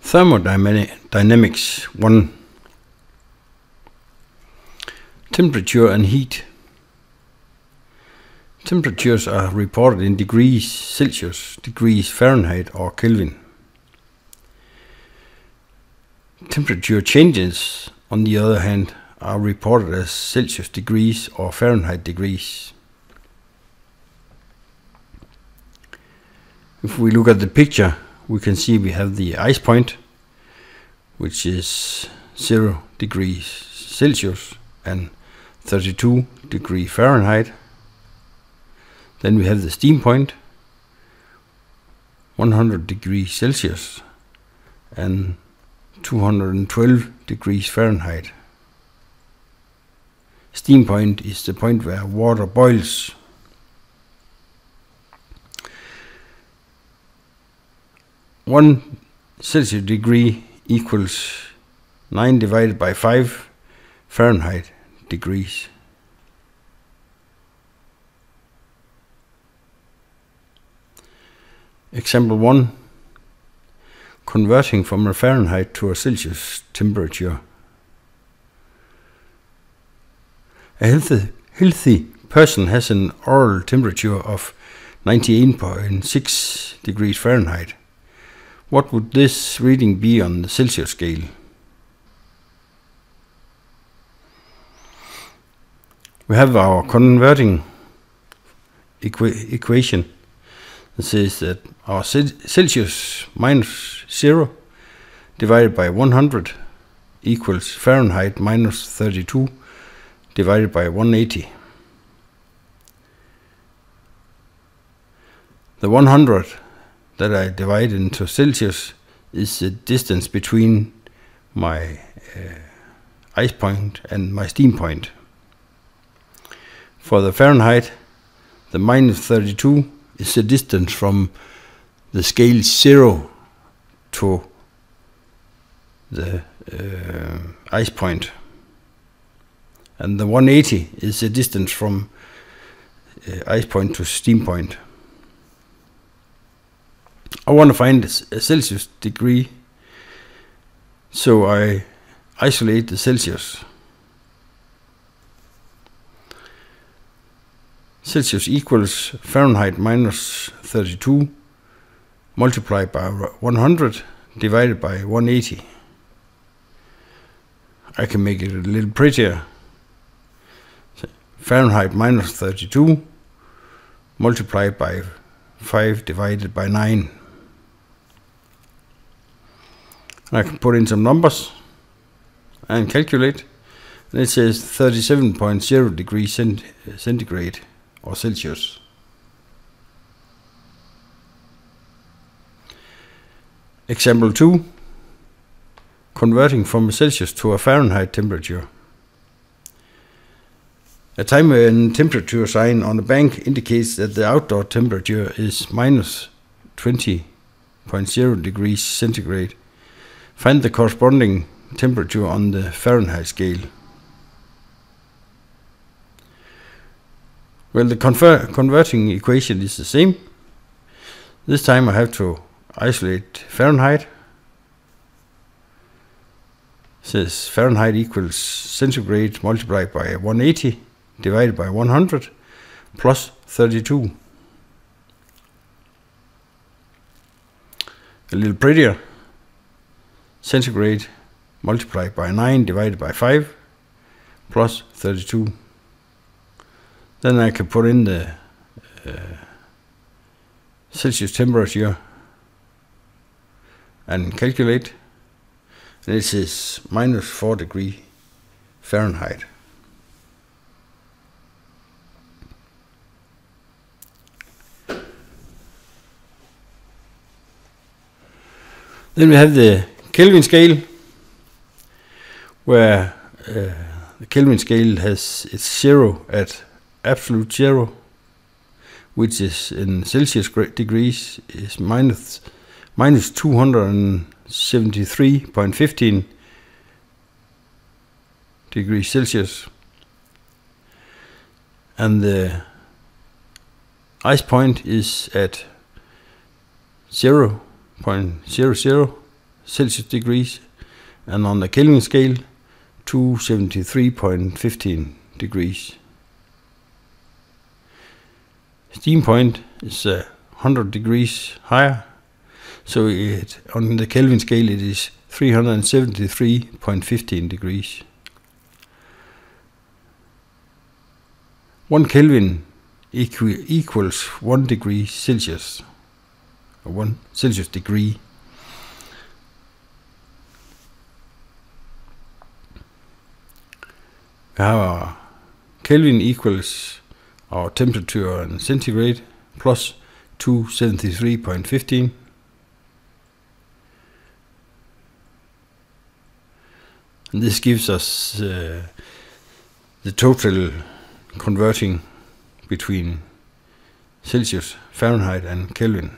Thermodynamics 1. Temperature and heat. Temperatures are reported in degrees Celsius, degrees Fahrenheit, or Kelvin. Temperature changes, on the other hand, are reported as Celsius degrees or Fahrenheit degrees. If we look at the picture, we can see we have the ice point, which is 0 degrees Celsius and 32 degrees Fahrenheit. Then we have the steam point, 100 degrees Celsius and 212 degrees Fahrenheit. Steam point is the point where water boils. One Celsius degree equals 9 divided by 5 Fahrenheit degrees. Example 1. Converting from a Fahrenheit to a Celsius temperature. A healthy person has an oral temperature of 98.6 degrees Fahrenheit. What would this reading be on the Celsius scale? We have our converting equation. It says that our Celsius minus 0 divided by 100 equals Fahrenheit minus 32 divided by 180. The 100 that I divide into Celsius is the distance between my ice point and my steam point. For the Fahrenheit, the minus 32 is the distance from the scale 0 to the ice point. And the 180 is the distance from ice point to steam point. I want to find a Celsius degree, so I isolate the Celsius. Celsius equals Fahrenheit minus 32 multiplied by 100 divided by 180. I can make it a little prettier. Fahrenheit minus 32 multiplied by 5 divided by 9. I can put in some numbers and calculate. And it says 37.0 degrees centigrade or Celsius. Example 2. Converting from a Celsius to a Fahrenheit temperature. A time and temperature sign on the bank indicates that the outdoor temperature is minus 20.0 degrees centigrade. Find the corresponding temperature on the Fahrenheit scale. Well, the converting equation is the same. This time I have to isolate Fahrenheit. It says Fahrenheit equals centigrade multiplied by 180 divided by 100 plus 32. A little prettier. Centigrade multiplied by 9 divided by 5 plus 32. Then I can put in the Celsius temperature and calculate. And this is minus 4 degrees Fahrenheit. Then we have the Kelvin scale, where the Kelvin scale has its 0 at absolute 0, which is in Celsius degrees is minus 273.15 degrees Celsius, and the ice point is at 0.00 Celsius degrees, and on the Kelvin scale 273.15 degrees. Steam point is 100 degrees higher, so on the Kelvin scale it is 373.15 degrees. 1 Kelvin equals 1 degree Celsius, or 1 Celsius degree. Our Kelvin equals our temperature in centigrade plus 273.15. And this gives us the total converting between Celsius, Fahrenheit and Kelvin.